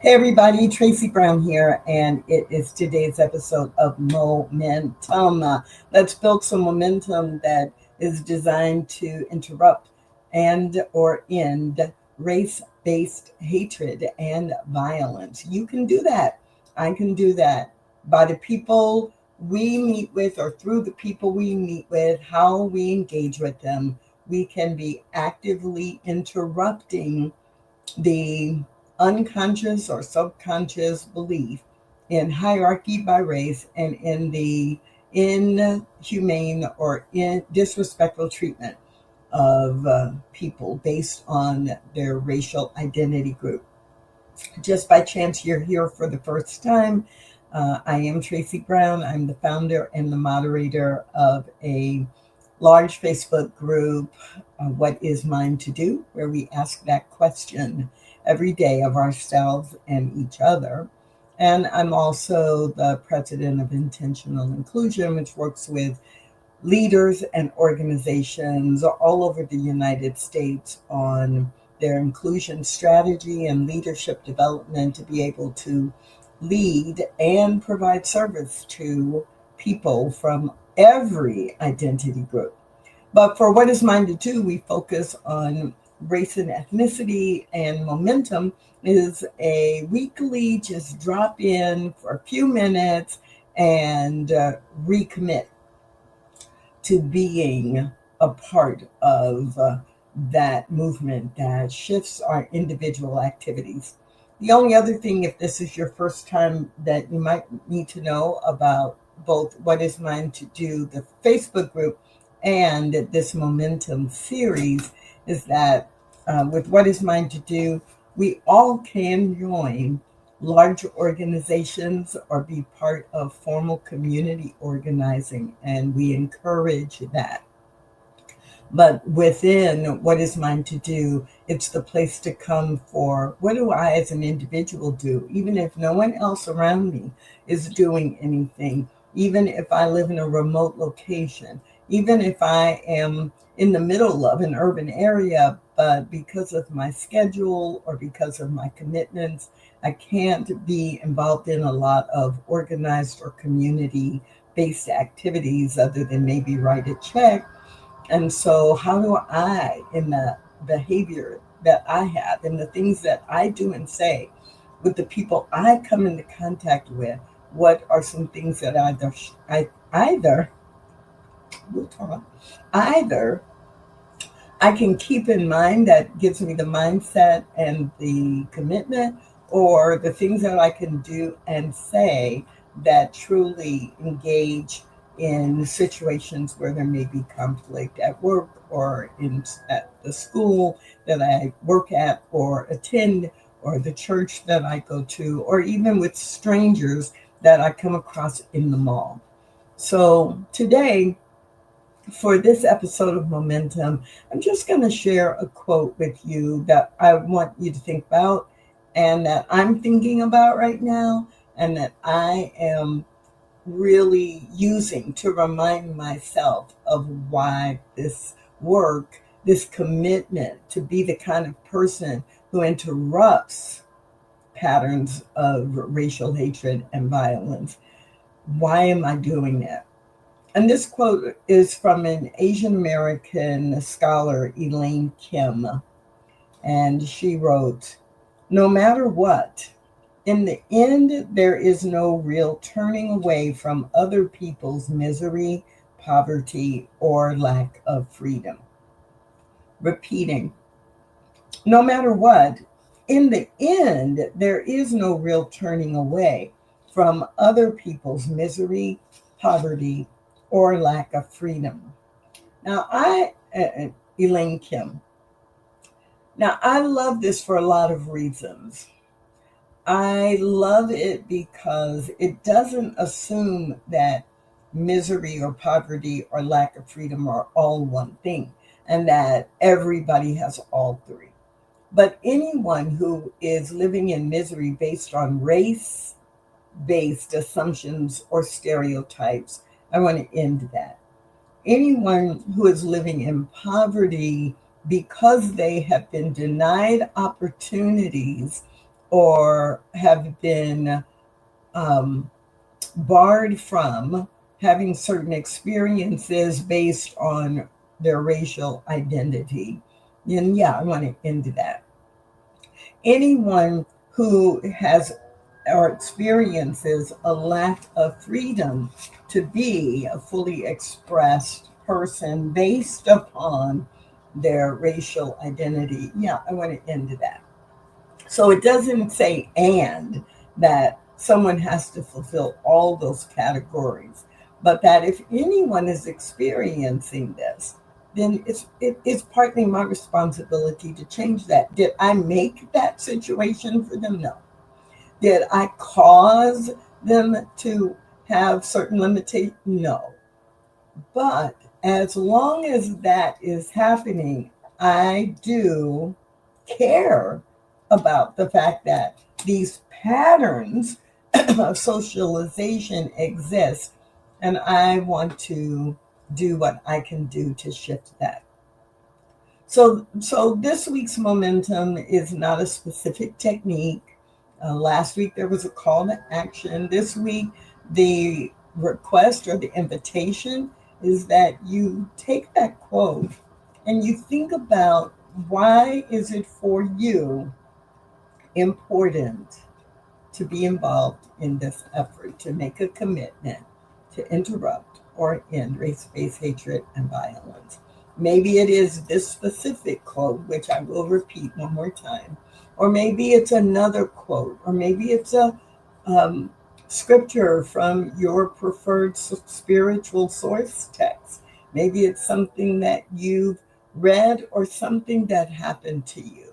Hey everybody, Tracy Brown here, and it is today's episode of Momentum. Let's build some momentum that is designed to interrupt and or end race-based hatred and violence. You can do that. I can do that by the people we meet with or through the people we meet with, how we engage with them. We can be actively interrupting the unconscious or subconscious belief in hierarchy by race and in the inhumane or disrespectful treatment of people based on their racial identity group. Just by chance, you're here for the first time. I am Tracy Brown. I'm the founder and the moderator of a large Facebook group, What Is Mine to Do, where we ask that question every day of ourselves and each other. And I'm also the president of Intentional Inclusion, which works with leaders and organizations all over the United States on their inclusion strategy and leadership development to be able to lead and provide service to people from every identity group. But for What Is Mine to Do, we focus on race and ethnicity, and Momentum is a weekly just drop in for a few minutes and recommit to being a part of that movement that shifts our individual activities. The only other thing, if this is your first time, that you might need to know about both What Is Mine to Do, the Facebook group, and this Momentum series, is that with What Is Mine to Do, we all can join large organizations or be part of formal community organizing, and we encourage that. But within What Is Mine to Do, it's the place to come for what do I as an individual do, even if no one else around me is doing anything, even if I live in a remote location, even if I am in the middle of an urban area, but because of my schedule or because of my commitments, I can't be involved in a lot of organized or community based activities other than maybe write a check. And so, how do I, in the behavior that I have, and the things that I do and say with the people I come into contact with, what are some things that we'll talk, either I can keep in mind that gives me the mindset and the commitment, or the things that I can do and say that truly engage in situations where there may be conflict at work or at the school that I work at or attend, or the church that I go to, or even with strangers that I come across in the mall. So today, for this episode of Momentum, I'm just going to share a quote with you that I want you to think about, and that I'm thinking about right now, and that I am really using to remind myself of why this work, this commitment to be the kind of person who interrupts patterns of racial hatred and violence. Why am I doing that? And this quote is from an Asian American scholar, Elaine Kim. And she wrote, "No matter what, in the end, there is no real turning away from other people's misery, poverty, or lack of freedom." Repeating, no matter what, in the end, there is no real turning away from other people's misery, poverty, or lack of freedom. Now, Elaine Kim. Now, I love this for a lot of reasons. I love it because it doesn't assume that misery or poverty or lack of freedom are all one thing and that everybody has all three. But anyone who is living in misery based on race based assumptions or stereotypes, I want to end that. Anyone who is living in poverty because they have been denied opportunities or have been um, barred from having certain experiences based on their racial identity. And yeah, I want to end that. Anyone who has or experiences a lack of freedom to be a fully expressed person based upon their racial identity. Yeah, I want to end that. So it doesn't say and that someone has to fulfill all those categories, but that if anyone is experiencing this, then it's partly my responsibility to change that. Did I make that situation for them? No. Did I cause them to have certain limitations? No. But as long as that is happening, I do care about the fact that these patterns of socialization exist, and I want to do what I can do to shift that. So this week's momentum is not a specific technique. Last week there was a call to action. This week the request or the invitation is that you take that quote and you think about, why is it for you important to be involved in this effort, to make a commitment to interrupt or end race-based hatred and violence. Maybe it is this specific quote, which I will repeat one more time, or maybe it's another quote, or maybe it's a um, scripture from your preferred spiritual source text. Maybe it's something that you've read or something that happened to you.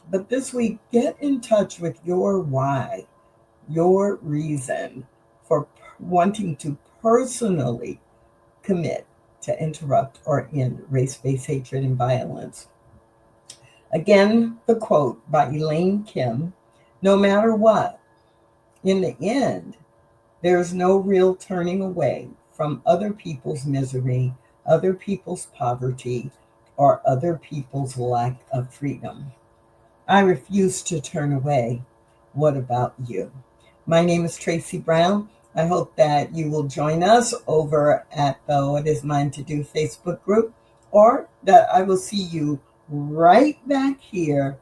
But this week, get in touch with your why, your reason for wanting to personally commit to interrupt or end race-based hatred and violence. Again, the quote by Elaine Kim: no matter what, in the end, there is no real turning away from other people's misery, other people's poverty, or other people's lack of freedom. I refuse to turn away. What about you? My name is Tracy Brown. I hope that you will join us over at the What Is Mine to Do Facebook group, or that I will see you right back here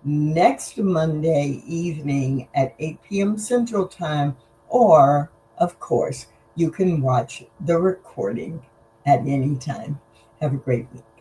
next Monday evening at 8 p.m. Central Time, or, of course, you can watch the recording at any time. Have a great week.